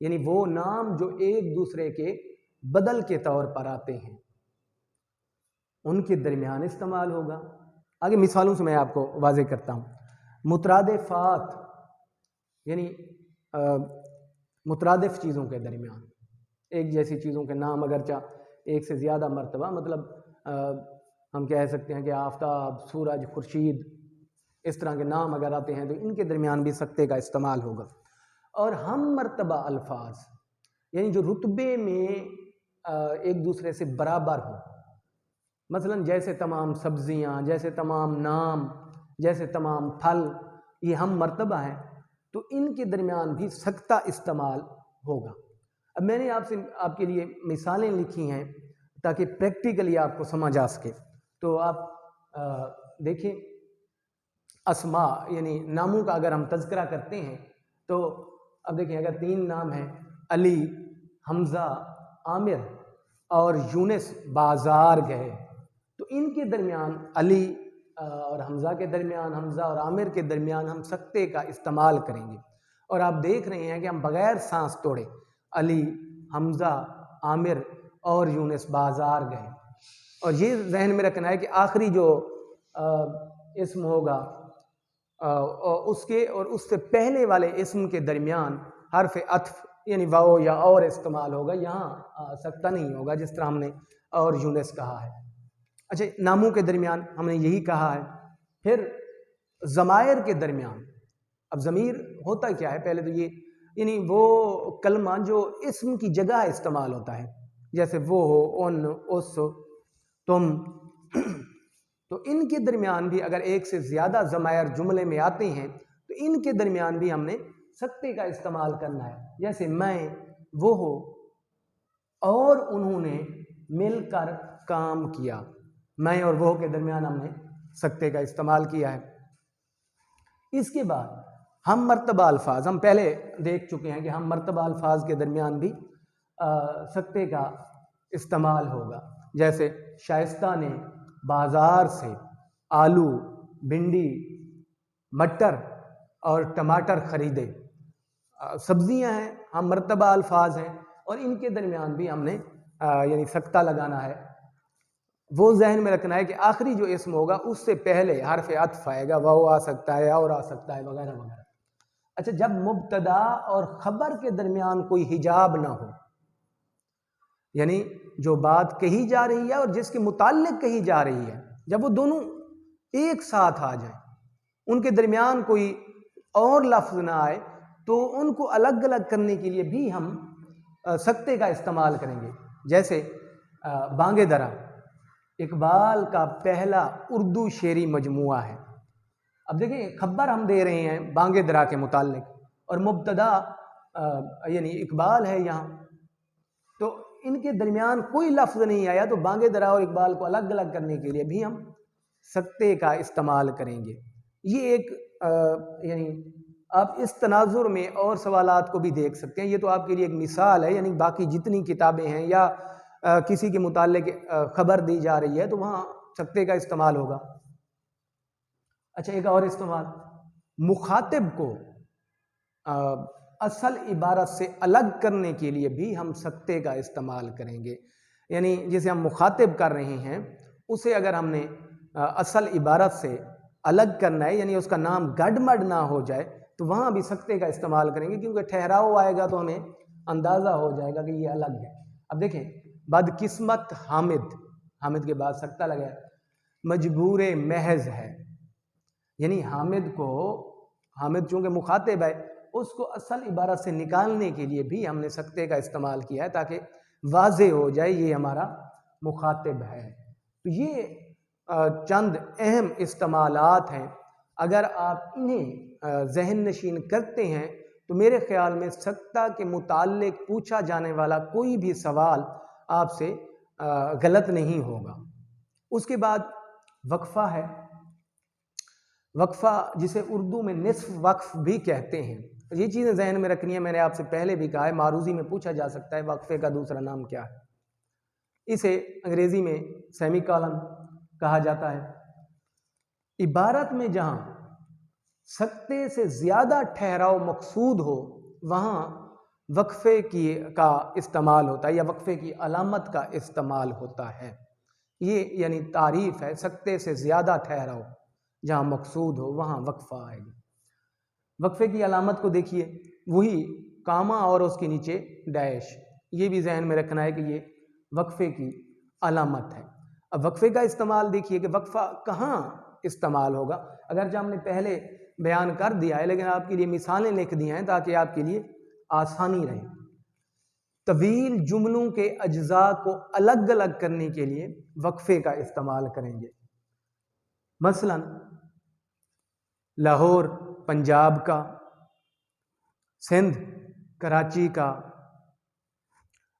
یعنی وہ نام جو ایک دوسرے کے بدل کے طور پر آتے ہیں ان کے درمیان استعمال ہوگا۔ آگے مثالوں سے میں آپ کو واضح کرتا ہوں۔ مترادفات یعنی مترادف چیزوں کے درمیان، ایک جیسی چیزوں کے نام اگرچہ ایک سے زیادہ مرتبہ، مطلب ہم کہہ سکتے ہیں کہ آفتاب، سورج، خورشید، اس طرح کے نام اگر آتے ہیں تو ان کے درمیان بھی سکتے کا استعمال ہوگا۔ اور ہم مرتبہ الفاظ یعنی جو رتبے میں ایک دوسرے سے برابر ہوں، مثلا جیسے تمام سبزیاں، جیسے تمام نام، جیسے تمام پھل، یہ ہم مرتبہ ہیں، تو ان کے درمیان بھی سکتہ استعمال ہوگا۔ اب میں نے آپ کے لیے مثالیں لکھی ہیں تاکہ پریکٹیکلی آپ کو سمجھ آ سکے۔ تو آپ دیکھیں، اسماء یعنی ناموں کا اگر ہم تذکرہ کرتے ہیں تو اب دیکھیں، اگر 3 نام ہیں، علی، حمزہ، عامر، اور یونس بازار گئے، تو ان کے درمیان علی اور حمزہ کے درمیان، حمزہ اور عامر کے درمیان ہم سکتے کا استعمال کریں گے۔ اور آپ دیکھ رہے ہیں کہ ہم بغیر سانس توڑے علی، حمزہ، عامر اور یونس بازار گئے۔ اور یہ ذہن میں رکھنا ہے کہ آخری جو اسم ہوگا اس کے اور اس سے پہلے والے اسم کے درمیان حرف عطف یعنی واو یا اور استعمال ہوگا، یہاں سکتہ نہیں ہوگا، جس طرح ہم نے اور یونس کہا ہے۔ اچھا، ناموں کے درمیان ہم نے یہی کہا ہے۔ پھر ضمائر کے درمیان، اب ضمیر ہوتا کیا ہے؟ پہلے تو یہ یعنی وہ کلمہ جو اسم کی جگہ استعمال ہوتا ہے، جیسے وہ ہو، ان، اس، تم، تو ان کے درمیان بھی اگر ایک سے زیادہ ضمائر جملے میں آتے ہیں تو ان کے درمیان بھی ہم نے سکتے کا استعمال کرنا ہے، جیسے میں، وہ ہو، اور انہوں نے مل کر کام کیا۔ میں اور وہ کے درمیان ہم نے سکتے کا استعمال کیا ہے۔ اس کے بعد ہم مرتبہ الفاظ، ہم پہلے دیکھ چکے ہیں کہ ہم مرتبہ الفاظ کے درمیان بھی سکتے کا استعمال ہوگا، جیسے شائستہ نے بازار سے آلو، بھنڈی، مٹر اور ٹماٹر خریدے۔ سبزیاں ہیں، ہم مرتبہ الفاظ ہیں، اور ان کے درمیان بھی ہم نے یعنی سکتہ لگانا ہے۔ وہ ذہن میں رکھنا ہے کہ آخری جو اسم ہوگا اس سے پہلے حرف عطف آئے گا، واو آ سکتا ہے اور آ سکتا ہے وغیرہ وغیرہ۔ اچھا، جب مبتدا اور خبر کے درمیان کوئی حجاب نہ ہو، یعنی جو بات کہی جا رہی ہے اور جس کے متعلق کہی جا رہی ہے، جب وہ دونوں ایک ساتھ آ جائیں، ان کے درمیان کوئی اور لفظ نہ آئے، تو ان کو الگ الگ کرنے کے لیے بھی ہم سکتے کا استعمال کریں گے۔ جیسے بانگ درا اقبال کا پہلا اردو شعری مجموعہ ہے۔ اب دیکھیں، خبر ہم دے رہے ہیں بانگ درا کے متعلق، اور مبتدا یعنی اقبال ہے یہاں، تو ان کے درمیان کوئی لفظ نہیں آیا، تو بانگ درا اور اقبال کو الگ الگ کرنے کے لیے بھی ہم سکتے کا استعمال کریں گے۔ یہ ایک یعنی آپ اس تناظر میں اور سوالات کو بھی دیکھ سکتے ہیں، یہ تو آپ کے لیے ایک مثال ہے، یعنی باقی جتنی کتابیں ہیں یا کسی کے متعلق خبر دی جا رہی ہے تو وہاں سکتے کا استعمال ہوگا۔ اچھا، ایک اور استعمال، مخاطب کو اصل عبارت سے الگ کرنے کے لیے بھی ہم سکتے کا استعمال کریں گے۔ یعنی جسے ہم مخاطب کر رہے ہیں اسے اگر ہم نے اصل عبارت سے الگ کرنا ہے، یعنی اس کا نام گڑمڑ نہ ہو جائے، تو وہاں بھی سکتے کا استعمال کریں گے، کیونکہ ٹھہراؤ آئے گا تو ہمیں اندازہ ہو جائے گا کہ یہ الگ ہے۔ اب دیکھیں، بدقسمت حامد، حامد کے بعد سکتہ لگا ہے، مجبور محض ہے، یعنی حامد چونکہ مخاطب ہے، اس کو اصل عبارت سے نکالنے کے لیے بھی ہم نے سکتے کا استعمال کیا ہے تاکہ واضح ہو جائے یہ ہمارا مخاطب ہے۔ تو یہ چند اہم استعمالات ہیں، اگر آپ انہیں ذہن نشین کرتے ہیں تو میرے خیال میں سکتہ کے متعلق پوچھا جانے والا کوئی بھی سوال آپ سے غلط نہیں ہوگا۔ اس کے بعد وقفہ ہے، وقفہ جسے اردو میں نصف وقف بھی کہتے ہیں۔ یہ چیزیں ذہن میں رکھنی ہے، میں نے آپ سے پہلے بھی کہا ہے، معروضی میں پوچھا جا سکتا ہے وقفے کا دوسرا نام کیا ہے۔ اسے انگریزی میں سیمی کالن کہا جاتا ہے۔ عبارت میں جہاں سکتے سے زیادہ ٹھہراؤ مقصود ہو وہاں وقفے کا استعمال ہوتا ہے یا وقفے کی علامت کا استعمال ہوتا ہے. یہ یعنی تعریف ہے، سکتے سے زیادہ ٹھہراؤ جہاں مقصود ہو وہاں وقفہ آئے گا. وقفے کی علامت کو دیکھیے، وہی کاما اور اس کے نیچے ڈیش، یہ بھی ذہن میں رکھنا ہے کہ یہ وقفے کی علامت ہے. اب وقفے کا استعمال دیکھیے کہ وقفہ کہاں استعمال ہوگا. اگرچہ ہم نے پہلے بیان کر دیا ہے لیکن آپ کے لیے مثالیں لکھ دی ہیں تاکہ آپ کے لیے آسانی رہے. طویل جملوں کے اجزاء کو الگ الگ کرنے کے لیے وقفے کا استعمال کریں گے. مثلا لاہور پنجاب کا، سندھ کراچی کا،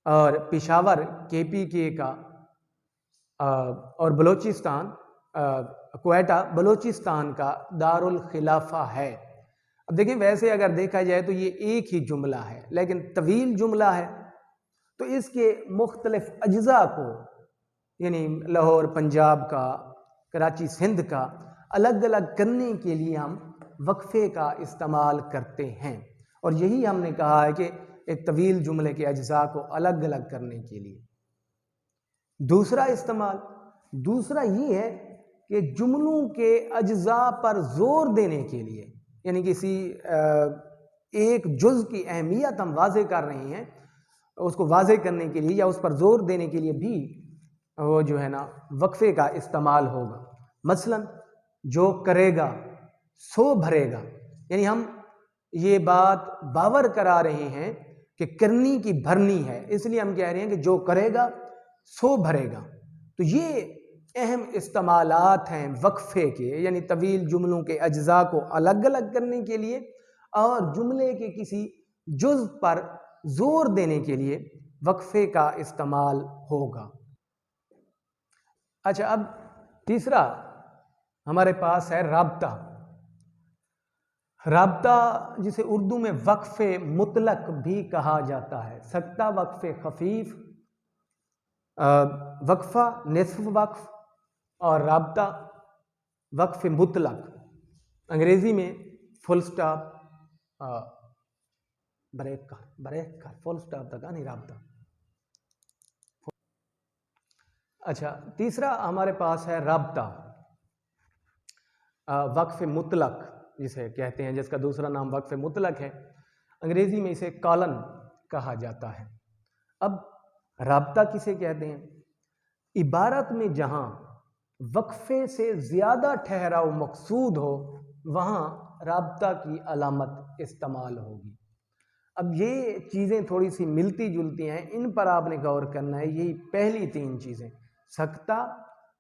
اور پشاور KPK کا، اور بلوچستان کوئٹہ بلوچستان کا دارالخلافہ ہے. اب دیکھیں ویسے اگر دیکھا جائے تو یہ ایک ہی جملہ ہے لیکن طویل جملہ ہے تو اس کے مختلف اجزاء کو یعنی لاہور پنجاب کا، کراچی سندھ کا الگ الگ کرنے کے لیے ہم وقفے کا استعمال کرتے ہیں. اور یہی ہم نے کہا ہے کہ ایک طویل جملے کے اجزاء کو الگ الگ کرنے کے لیے. دوسرا استعمال یہ ہے کہ جملوں کے اجزاء پر زور دینے کے لیے، یعنی کسی ایک جز کی اہمیت ہم واضح کر رہے ہیں، اس کو واضح کرنے کے لیے یا اس پر زور دینے کے لیے بھی وہ جو ہے نا وقفے کا استعمال ہوگا. مثلا جو کرے گا سو بھرے گا، یعنی ہم یہ بات باور کرا رہے ہیں کہ کرنی کی بھرنی ہے، اس لیے ہم کہہ رہے ہیں کہ جو کرے گا سو بھرے گا. تو یہ اہم استعمالات ہیں وقفے کے، یعنی طویل جملوں کے اجزاء کو الگ الگ کرنے کے لیے اور جملے کے کسی جز پر زور دینے کے لیے وقفے کا استعمال ہوگا. اچھا، اب تیسرا ہمارے پاس ہے رابطہ. رابطہ جسے اردو میں وقف مطلق بھی کہا جاتا ہے. سکتہ وقف خفیف، وقفہ نصف وقف، اور رابطہ وقف مطلق. انگریزی میں فل سٹاپ، بریک کر فل سٹاپ تک نہیں رابطہ. اچھا، تیسرا ہمارے پاس ہے رابطہ وقف مطلق جسے کہتے ہیں، جس کا دوسرا نام وقف مطلق ہے. انگریزی میں اسے کالن کہا جاتا ہے. اب رابطہ کسے کہتے ہیں؟ عبارت میں جہاں وقفے سے زیادہ ٹھہراؤ مقصود ہو وہاں رابطہ کی علامت استعمال ہوگی. اب یہ چیزیں تھوڑی سی ملتی جلتی ہیں، ان پر آپ نے غور کرنا ہے. یہی پہلی تین چیزیں، سکتہ،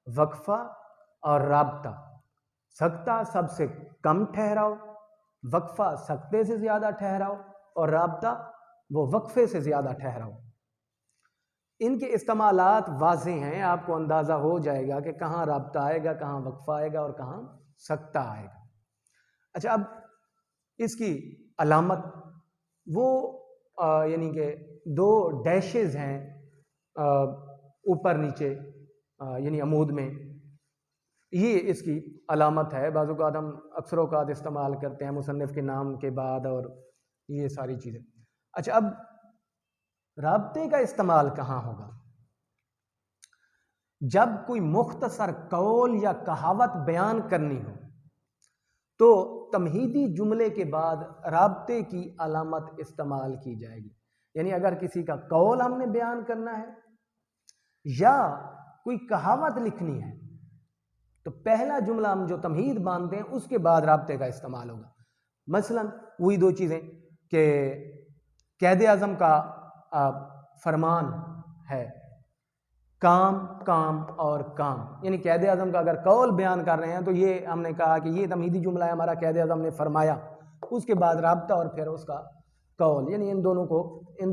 وقفہ اور رابطہ. سکتہ سب سے کم ٹھہراؤ، وقفہ سکتے سے زیادہ ٹھہراؤ، اور رابطہ وہ وقفے سے زیادہ ٹھہراؤ. ان کے استعمالات واضح ہیں، آپ کو اندازہ ہو جائے گا کہ کہاں رابطہ آئے گا، کہاں وقفہ آئے گا اور کہاں سکتہ آئے گا. اچھا، اب اس کی علامت وہ یعنی کہ دو ڈیشز ہیں اوپر نیچے یعنی عمود میں، یہ اس کی علامت ہے. بعض اوقات ہم اکثر اوقات استعمال کرتے ہیں مصنف کے نام کے بعد اور یہ ساری چیزیں. اچھا، اب رابطے کا استعمال کہاں ہوگا؟ جب کوئی مختصر قول یا کہاوت بیان کرنی ہو تو تمہیدی جملے کے بعد رابطے کی علامت استعمال کی جائے گی. یعنی اگر کسی کا قول ہم نے بیان کرنا ہے یا کوئی کہاوت لکھنی ہے تو پہلا جملہ ہم جو تمہید باندھتے ہیں اس کے بعد رابطے کا استعمال ہوگا. مثلا وہی دو چیزیں کہ قائد اعظم کا فرمان ہے کام کام اور کام، یعنی قائد اعظم کا اگر قول بیان کر رہے ہیں تو یہ ہم نے کہا کہ یہ تمہیدی جملہ ہے ہمارا، قائد اعظم نے فرمایا، اس کے بعد رابطہ اور پھر اس کا قول، یعنی ان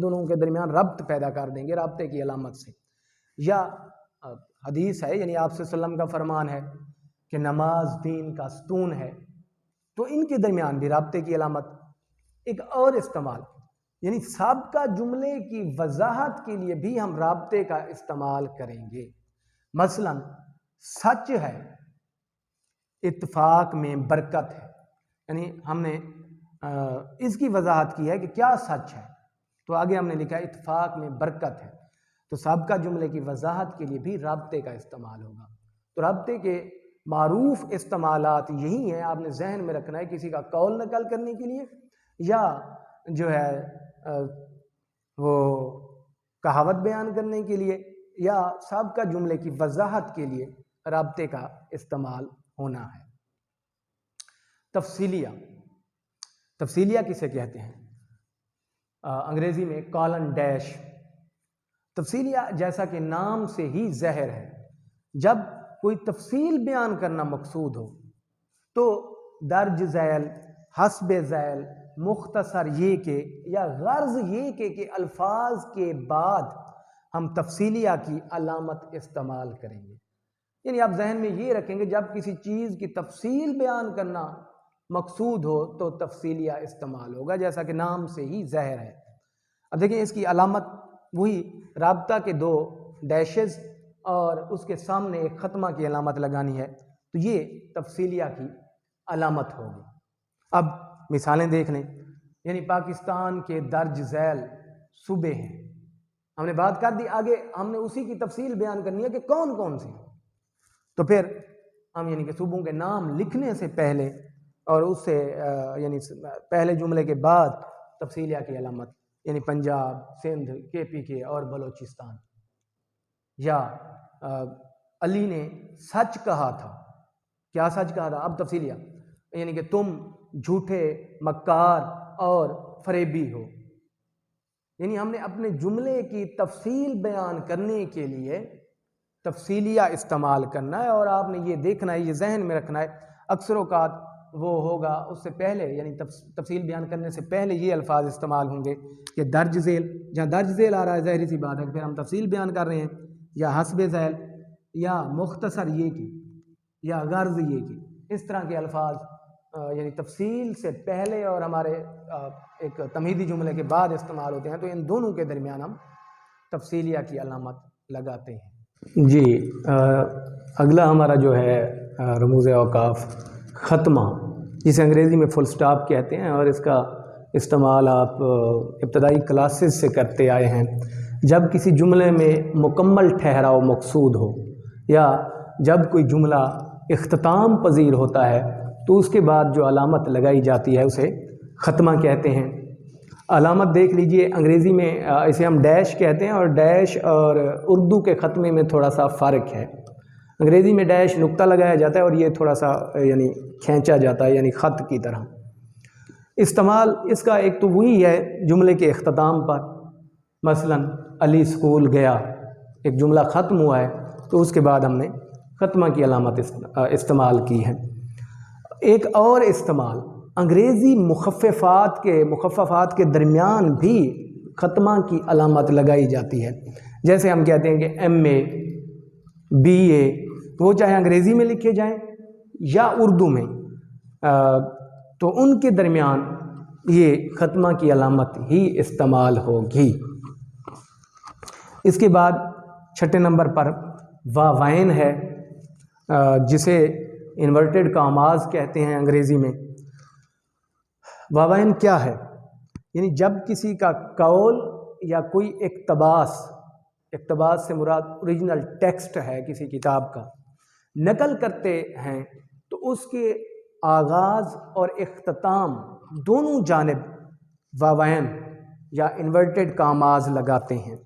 دونوں کے درمیان ربط پیدا کر دیں گے رابطے کی علامت سے. یا حدیث ہے، یعنی آپ صلی اللہ علیہ وسلم کا فرمان ہے کہ نماز دین کا ستون ہے، تو ان کے درمیان بھی رابطے کی علامت. ایک اور استعمال، یعنی سابقہ جملے کی وضاحت کے لیے بھی ہم رابطے کا استعمال کریں گے. مثلا سچ ہے، اتفاق میں برکت ہے، یعنی ہم نے اس کی وضاحت کی ہے کہ کیا سچ ہے. تو آگے ہم نے لکھا اتفاق میں برکت ہے، تو سابقہ جملے کی وضاحت کے لیے بھی رابطے کا استعمال ہوگا۔ تو رابطے کے معروف استعمالات یہی ہیں، آپ نے ذہن میں رکھنا ہے، کسی کا قول نقل کرنے کے لیے یا جو ہے وہ کہاوت بیان کرنے کے لیے یا سابقہ جملے کی وضاحت کے لیے رابطے کا استعمال ہونا ہے۔ تفصیلیہ، تفصیلیہ کسے کہتے ہیں؟ انگریزی میں کالن ڈیش۔ تفصیلیہ جیسا کہ نام سے ہی ظاہر ہے، جب کوئی تفصیل بیان کرنا مقصود ہو تو درج ذیل، حسب ذیل، مختصر یہ کہ یا غرض یہ کہ الفاظ کے بعد ہم تفصیلیہ کی علامت استعمال کریں گے۔ یعنی آپ ذہن میں یہ رکھیں گے جب کسی چیز کی تفصیل بیان کرنا مقصود ہو تو تفصیلیہ استعمال ہوگا، جیسا کہ نام سے ہی ظاہر ہے۔ اب دیکھیں اس کی علامت وہی رابطہ کے 2 ڈیشز اور اس کے سامنے ایک ختمہ کی علامت لگانی ہے، تو یہ تفصیلیہ کی علامت ہوگی۔ اب مثالیں دیکھ لیں، یعنی پاکستان کے درج ذیل صوبے ہیں، ہم نے بات کر دی، آگے ہم نے اسی کی تفصیل بیان کرنی ہے کہ کون کون سے، تو پھر ہم یعنی کہ صوبوں کے نام لکھنے سے پہلے اور اس سے یعنی پہلے جملے کے بعد تفصیلیہ کی علامت، یعنی پنجاب، سندھ، KPK اور بلوچستان، یا علی نے سچ کہا تھا، کیا سچ کہا تھا، اب تفصیلیہ، یعنی کہ تم جھوٹے، مکار اور فریبی ہو۔ یعنی ہم نے اپنے جملے کی تفصیل بیان کرنے کے لیے تفصیلیہ استعمال کرنا ہے، اور آپ نے یہ دیکھنا ہے، یہ ذہن میں رکھنا ہے، اکثر اوقات وہ ہوگا اس سے پہلے، یعنی تفصیل بیان کرنے سے پہلے یہ الفاظ استعمال ہوں گے کہ درج ذیل، جہاں درج ذیل آ رہا ہے ظاہری سی بات ہے کہ پھر ہم تفصیل بیان کر رہے ہیں، یا حسب ذیل، یا مختصر یہ کی، یا غرض یہ کی، اس طرح کے الفاظ یعنی تفصیل سے پہلے اور ہمارے ایک تمہیدی جملے کے بعد استعمال ہوتے ہیں، تو ان دونوں کے درمیان ہم تفصیلیہ کی علامت لگاتے ہیں۔ جی، اگلا ہمارا جو ہے رموز اوقاف ختمہ، جسے انگریزی میں فل سٹاپ کہتے ہیں، اور اس کا استعمال آپ ابتدائی کلاسز سے کرتے آئے ہیں۔ جب کسی جملے میں مکمل ٹھہراؤ مقصود ہو یا جب کوئی جملہ اختتام پذیر ہوتا ہے تو اس کے بعد جو علامت لگائی جاتی ہے اسے ختمہ کہتے ہیں۔ علامت دیکھ لیجئے، انگریزی میں اسے ہم ڈیش کہتے ہیں، اور ڈیش اور اردو کے ختمے میں تھوڑا سا فرق ہے۔ انگریزی میں ڈیش نقطہ لگایا جاتا ہے اور یہ تھوڑا سا یعنی کھینچا جاتا ہے، یعنی خط کی طرح۔ استعمال اس کا ایک تو وہی ہے جملے کے اختتام پر، مثلا علی اسکول گیا، ایک جملہ ختم ہوا ہے تو اس کے بعد ہم نے ختمہ کی علامت استعمال کی ہے۔ ایک اور استعمال، انگریزی مخففات کے درمیان بھی ختمہ کی علامت لگائی جاتی ہے، جیسے ہم کہتے ہیں کہ MA، BA، وہ چاہے انگریزی میں لکھے جائیں یا اردو میں، تو ان کے درمیان یہ ختمہ کی علامت ہی استعمال ہوگی۔ اس کے بعد 6 نمبر پر واوین ہے، جسے انورٹڈ کاماز کہتے ہیں انگریزی میں۔ واوین کیا ہے؟ یعنی جب کسی کا قول یا کوئی اقتباس سے مراد اوریجنل ٹیکسٹ ہے کسی کتاب کا، نقل کرتے ہیں تو اس کے آغاز اور اختتام دونوں جانب واوین یا انورٹڈ کاماز لگاتے ہیں۔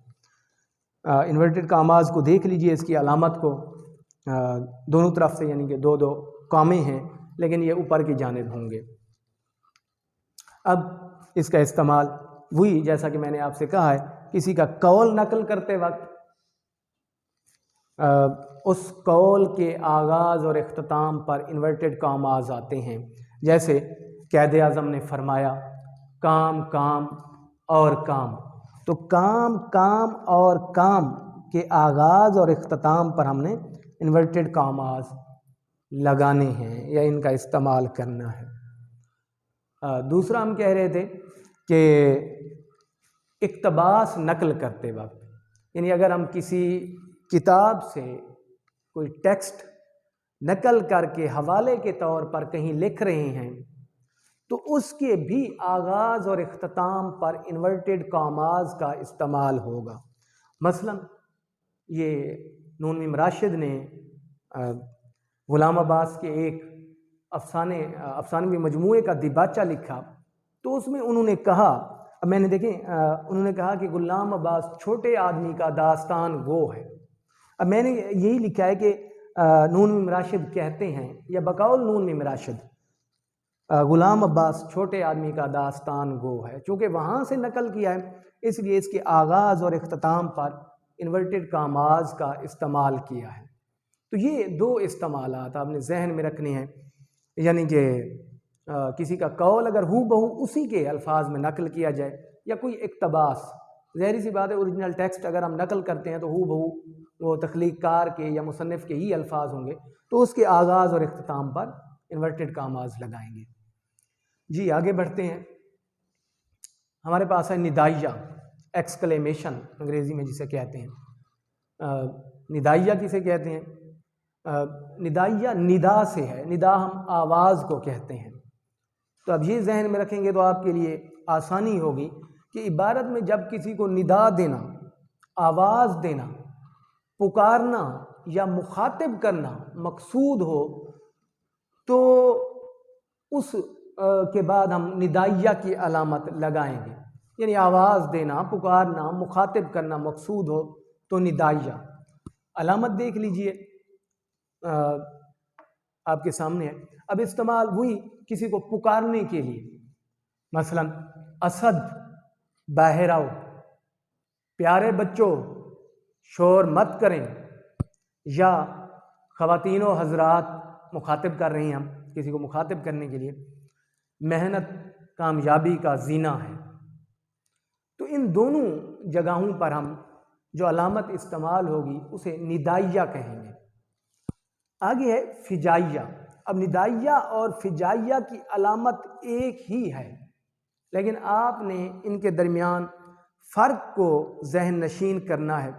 انورٹڈ کاماز کو دیکھ لیجئے، اس کی علامت کو دونوں طرف سے یعنی کہ 2 کامے ہیں، لیکن یہ اوپر کی جانب ہوں گے۔ اب اس کا استعمال وہی جیسا کہ میں نے آپ سے کہا ہے، کسی کا قول نقل کرتے وقت اس قول کے آغاز اور اختتام پر انورٹڈ کاماز آتے ہیں، جیسے قائد اعظم نے فرمایا کام کام اور کام، تو کام کام اور کام کے آغاز اور اختتام پر ہم نے انورٹڈ کاماز لگانے ہیں یا ان کا استعمال کرنا ہے۔ دوسرا ہم کہہ رہے تھے کہ اقتباس نقل کرتے وقت، یعنی اگر ہم کسی کتاب سے کوئی ٹیکسٹ نقل کر کے حوالے کے طور پر کہیں لکھ رہے ہیں تو اس کے بھی آغاز اور اختتام پر انورٹڈ کاماز کا استعمال ہوگا۔ مثلا یہ نون میم راشد نے غلام عباس کے ایک افسانوی مجموعے کا دیباچہ لکھا، تو اس میں انہوں نے کہا، اب میں نے دیکھیں انہوں نے کہا کہ غلام عباس چھوٹے آدمی کا داستان گو ہے۔ اب میں نے یہی لکھا ہے کہ نون میم راشد کہتے ہیں، یا بقول نون میم راشد، غلام عباس چھوٹے آدمی کا داستان گو ہے۔ چونکہ وہاں سے نقل کیا ہے اس لیے اس کے آغاز اور اختتام پر انورٹڈ کاماز کا استعمال کیا ہے۔ تو یہ دو استعمالات آپ نے ذہن میں رکھنے ہیں، یعنی کہ کسی کا قول اگر ہو بہو اسی کے الفاظ میں نقل کیا جائے، یا کوئی اقتباس، ظاہری سی بات ہے اوریجنل ٹیکسٹ اگر ہم نقل کرتے ہیں تو ہو بہو وہ تخلیق کار کے یا مصنف کے ہی الفاظ ہوں گے، تو اس کے آغاز اور اختتام پر انورٹڈ کاماز لگائیں گے۔ جی آگے بڑھتے ہیں، ہمارے پاس ہے ندائیہ، ایکسکلیمیشن انگریزی میں جسے کہتے ہیں۔ ندائیہ کسے کہتے ہیں؟ ندائیہ ندا سے ہے، ندا ہم آواز کو کہتے ہیں۔ تو اب یہ ذہن میں رکھیں گے تو آپ کے لیے آسانی ہوگی کہ عبارت میں جب کسی کو ندا دینا، آواز دینا، پکارنا یا مخاطب کرنا مقصود ہو تو اس کے بعد ہم ندائیہ کی علامت لگائیں گے، یعنی آواز دینا، پکارنا، مخاطب کرنا مقصود ہو تو ندائیہ علامت دیکھ لیجئے آپ کے سامنے ہے۔ اب استعمال ہوئی کسی کو پکارنے کے لیے، مثلا اسد باہر آؤ، پیارے بچوں شور مت کریں، یا خواتین و حضرات مخاطب کر رہی ہیں ہم کسی کو مخاطب کرنے کے لیے، محنت کامیابی کا زینہ ہے۔ تو ان دونوں جگہوں پر ہم جو علامت استعمال ہوگی اسے ندائیہ کہیں گے۔ آگے ہے فجائیہ۔ اب ندائیہ اور فجائیہ کی علامت ایک ہی ہے، لیکن آپ نے ان کے درمیان فرق کو ذہن نشین کرنا ہے۔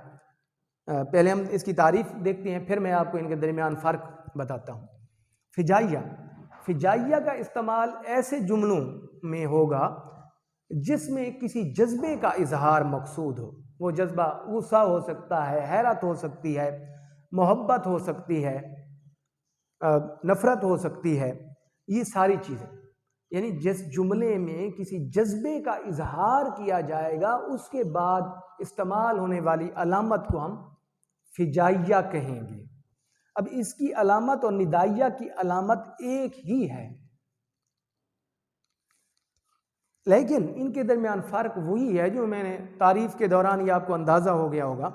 پہلے ہم اس کی تعریف دیکھتے ہیں، پھر میں آپ کو ان کے درمیان فرق بتاتا ہوں۔ فجائیہ کا استعمال ایسے جملوں میں ہوگا جس میں کسی جذبے کا اظہار مقصود ہو۔ وہ جذبہ غصہ ہو سکتا ہے، حیرت ہو سکتی ہے، محبت ہو سکتی ہے، نفرت ہو سکتی ہے، یہ ساری چیزیں، یعنی جس جملے میں کسی جذبے کا اظہار کیا جائے گا اس کے بعد استعمال ہونے والی علامت کو ہم فجائیہ کہیں گے۔ اب اس کی علامت اور ندائیہ کی علامت ایک ہی ہے، لیکن ان کے درمیان فرق وہی ہے جو میں نے تعریف کے دوران یہ آپ کو اندازہ ہو گیا ہوگا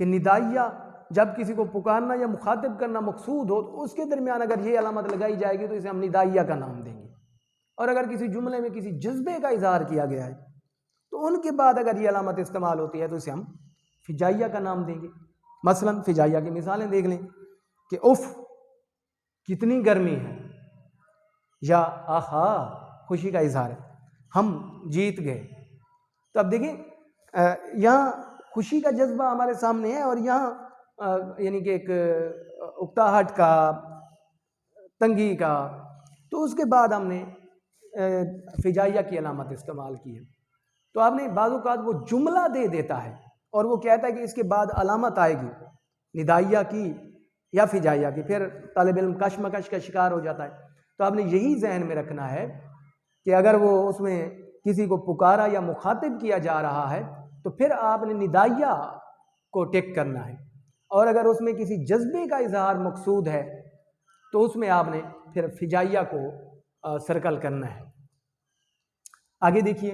کہ ندائیہ جب کسی کو پکارنا یا مخاطب کرنا مقصود ہو تو اس کے درمیان اگر یہ علامت لگائی جائے گی تو اسے ہم ندائیہ کا نام دیں گے، اور اگر کسی جملے میں کسی جذبے کا اظہار کیا گیا ہے تو ان کے بعد اگر یہ علامت استعمال ہوتی ہے تو اسے ہم فجائیہ کا نام دیں گے۔ مثلا فجائیہ کی مثالیں دیکھ لیں کہ اف کتنی گرمی ہے، یا آہا خوشی کا اظہار ہے، ہم جیت گئے۔ تو اب دیکھیں یہاں خوشی کا جذبہ ہمارے سامنے ہے، اور یہاں یعنی کہ ایک اکتاہٹ کا، تنگی کا، تو اس کے بعد ہم نے فجائیہ کی علامت استعمال کی ہے۔ تو آپ نے بعض اوقات وہ جملہ دے دیتا ہے اور وہ کہتا ہے کہ اس کے بعد علامت آئے گی ندائیہ کی یا فجائیہ کی، پھر طالب علم کشمکش کا شکار ہو جاتا ہے۔ تو آپ نے یہی ذہن میں رکھنا ہے کہ اگر وہ اس میں کسی کو پکارا یا مخاطب کیا جا رہا ہے تو پھر آپ نے ندائیہ کو ٹک کرنا ہے، اور اگر اس میں کسی جذبے کا اظہار مقصود ہے تو اس میں آپ نے پھر فجائیہ کو سرکل کرنا ہے۔ آگے دیکھیے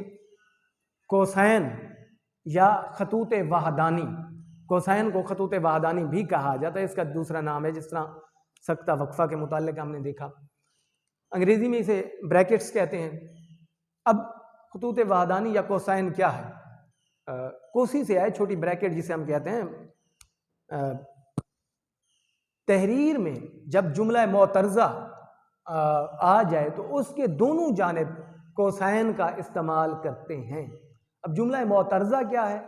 کوسین یا خطوط وحدانی۔ کوسین کو خطوط وحدانی بھی کہا جاتا ہے، اس کا دوسرا نام ہے، جس طرح سکتہ وقفہ کے متعلق ہم نے دیکھا، انگریزی میں اسے بریکٹس کہتے ہیں۔ اب خطوط وحدانی یا کوسین کیا ہے؟ کوسی سے آئے، چھوٹی بریکٹ جسے ہم کہتے ہیں۔ تحریر میں جب جملہ معترضہ آ جائے تو اس کے دونوں جانب کوسین کا استعمال کرتے ہیں۔ اب جملہ معترضہ کیا ہے؟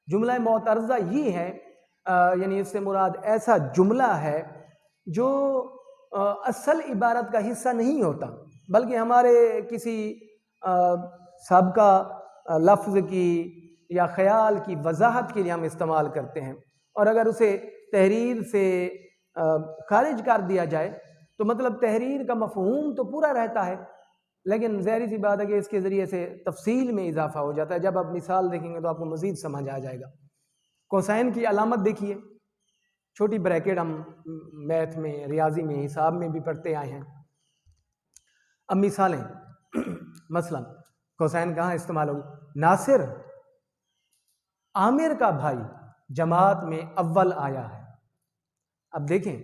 جملہ معترضہ یہ ہے، یعنی اس سے مراد ایسا جملہ ہے جو اصل عبارت کا حصہ نہیں ہوتا، بلکہ ہمارے کسی سابقہ لفظ کی یا خیال کی وضاحت کے لیے ہم استعمال کرتے ہیں، اور اگر اسے تحریر سے خارج کر دیا جائے تو مطلب تحریر کا مفہوم تو پورا رہتا ہے، لیکن ظاہری سی بات ہے کہ اس کے ذریعے سے تفصیل میں اضافہ ہو جاتا ہے۔ جب آپ مثال دیکھیں گے تو آپ کو مزید سمجھ آ جائے گا۔ کوسائن کی علامت دیکھیے، چھوٹی بریکٹ ہم میتھ میں، ریاضی میں، حساب میں بھی پڑھتے آئے ہیں۔ اب مثالیں، مثلا کوسائن کہاں استعمال ہوگی؟ ناصر عامر کا بھائی جماعت میں اول آیا ہے۔ اب دیکھیں،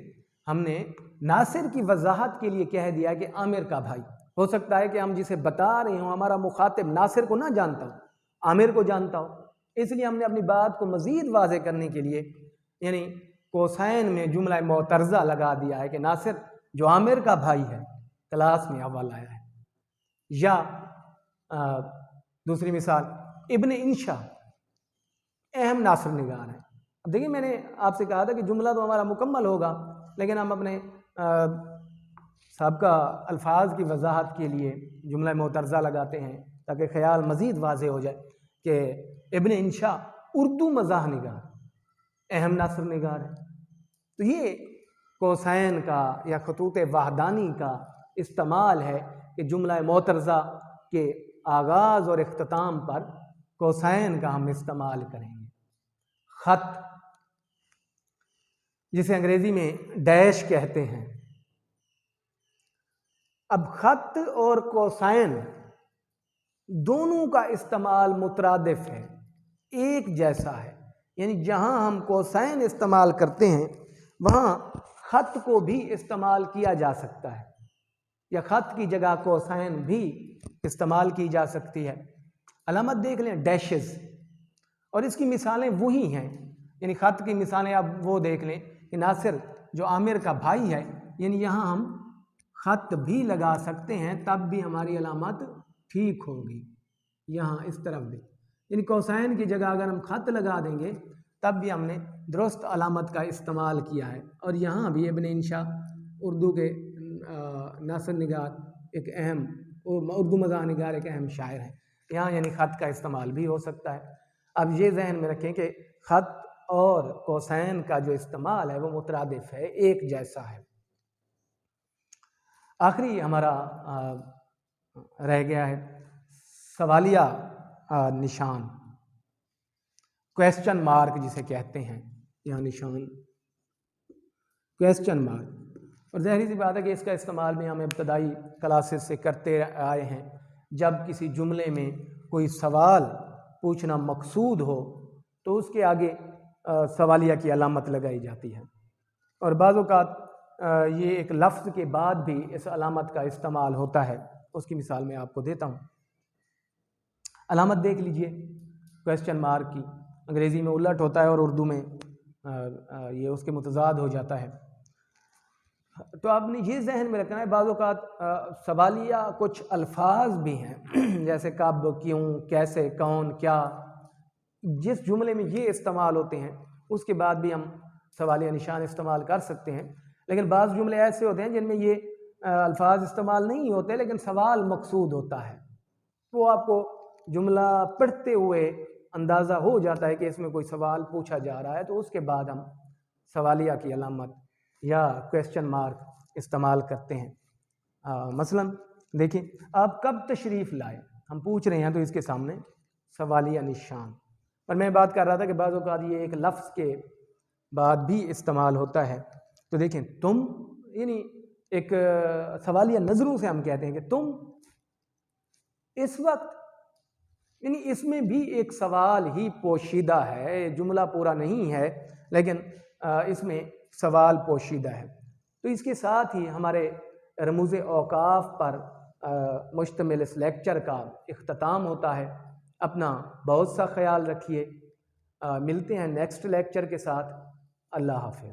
ہم نے ناصر کی وضاحت کے لیے کہہ دیا کہ عامر کا بھائی۔ ہو سکتا ہے کہ ہم جسے بتا رہے ہوں ہمارا مخاطب ناصر کو نہ جانتا ہو، عامر کو جانتا ہو، اس لیے ہم نے اپنی بات کو مزید واضح کرنے کے لیے یعنی کوسائن میں جملہ معترضہ لگا دیا ہے کہ ناصر جو عامر کا بھائی ہے کلاس میں اول آیا ہے۔ یا دوسری مثال، ابن انشا اہم ناصر نگار ہے۔ اب دیکھیں، میں نے آپ سے کہا تھا کہ جملہ تو ہمارا مکمل ہوگا، لیکن ہم اپنے سابقہ الفاظ کی وضاحت کے لیے جملہ معترضہ لگاتے ہیں تاکہ خیال مزید واضح ہو جائے کہ ابن انشا اردو مزاح نگار اہم ناصر نگار ہے۔ تو یہ کوسائن کا یا خطوط وحدانی کا استعمال ہے کہ جملہ معترضہ کے آغاز اور اختتام پر کوسائن کا ہم استعمال کریں گے۔ خط، جسے انگریزی میں ڈیش کہتے ہیں۔ اب خط اور کوسائن دونوں کا استعمال مترادف ہے، ایک جیسا ہے، یعنی جہاں ہم کوسائن استعمال کرتے ہیں وہاں خط کو بھی استعمال کیا جا سکتا ہے، یا خط کی جگہ کوسائن بھی استعمال کی جا سکتی ہے۔ علامت دیکھ لیں، ڈیشز، اور اس کی مثالیں وہی ہیں، یعنی خط کی مثالیں اب وہ دیکھ لیں کہ ناصر جو عامر کا بھائی ہے، یعنی یہاں ہم خط بھی لگا سکتے ہیں، تب بھی ہماری علامت ٹھیک ہوگی۔ یہاں اس طرف بھی یعنی کوسائن کی جگہ اگر ہم خط لگا دیں گے تب بھی ہم نے درست علامت کا استعمال کیا ہے۔ اور یہاں بھی ابن انشا اردو کے ناصر نگار ایک اہم اردو مزاح نگار ایک اہم شاعر ہیں، یہاں یعنی خط کا استعمال بھی ہو سکتا ہے۔ اب یہ ذہن میں رکھیں کہ خط اور کوسائن کا جو استعمال ہے وہ مترادف ہے، ایک جیسا ہے۔ آخری ہمارا رہ گیا ہے سوالیہ نشان، کویسچن مارک جسے کہتے ہیں، یہاں نشان کویسچن مارک، اور ظاہری سی بات ہے کہ اس کا استعمال بھی ہم ابتدائی کلاسز سے کرتے آئے ہیں۔ جب کسی جملے میں کوئی سوال پوچھنا مقصود ہو تو اس کے آگے سوالیہ کی علامت لگائی جاتی ہے، اور بعض اوقات یہ ایک لفظ کے بعد بھی اس علامت کا استعمال ہوتا ہے۔ اس کی مثال میں آپ کو دیتا ہوں۔ علامت دیکھ لیجئے کویسچن مارک کی، انگریزی میں الٹ ہوتا ہے اور اردو میں یہ اس کے متضاد ہو جاتا ہے۔ تو آپ نے یہ ذہن میں رکھنا ہے بعض اوقات سوالیہ کچھ الفاظ بھی ہیں جیسے کب، کیوں، کیسے، کون، کیا، جس جملے میں یہ استعمال ہوتے ہیں اس کے بعد بھی ہم سوالیہ نشان استعمال کر سکتے ہیں، لیکن بعض جملے ایسے ہوتے ہیں جن میں یہ الفاظ استعمال نہیں ہوتے لیکن سوال مقصود ہوتا ہے، وہ آپ کو جملہ پڑھتے ہوئے اندازہ ہو جاتا ہے کہ اس میں کوئی سوال پوچھا جا رہا ہے، تو اس کے بعد ہم سوالیہ کی علامت یا کویسچن مارک استعمال کرتے ہیں۔ مثلا دیکھیں، آپ کب تشریف لائے، ہم پوچھ رہے ہیں تو اس کے سامنے سوالیہ نشان، اور میں بات کر رہا تھا کہ بعض اوقات یہ ایک لفظ کے بعد بھی استعمال ہوتا ہے۔ تو دیکھیں، تم، یعنی ایک سوالیہ نظروں سے ہم کہتے ہیں کہ تم اس وقت، یعنی اس میں بھی ایک سوال ہی پوشیدہ ہے، جملہ پورا نہیں ہے لیکن اس میں سوال پوشیدہ ہے۔ تو اس کے ساتھ ہی ہمارے رموز اوقاف پر مشتمل اس لیکچر کا اختتام ہوتا ہے۔ اپنا بہت سا خیال رکھیے، ملتے ہیں نیکسٹ لیکچر کے ساتھ۔ اللہ حافظ۔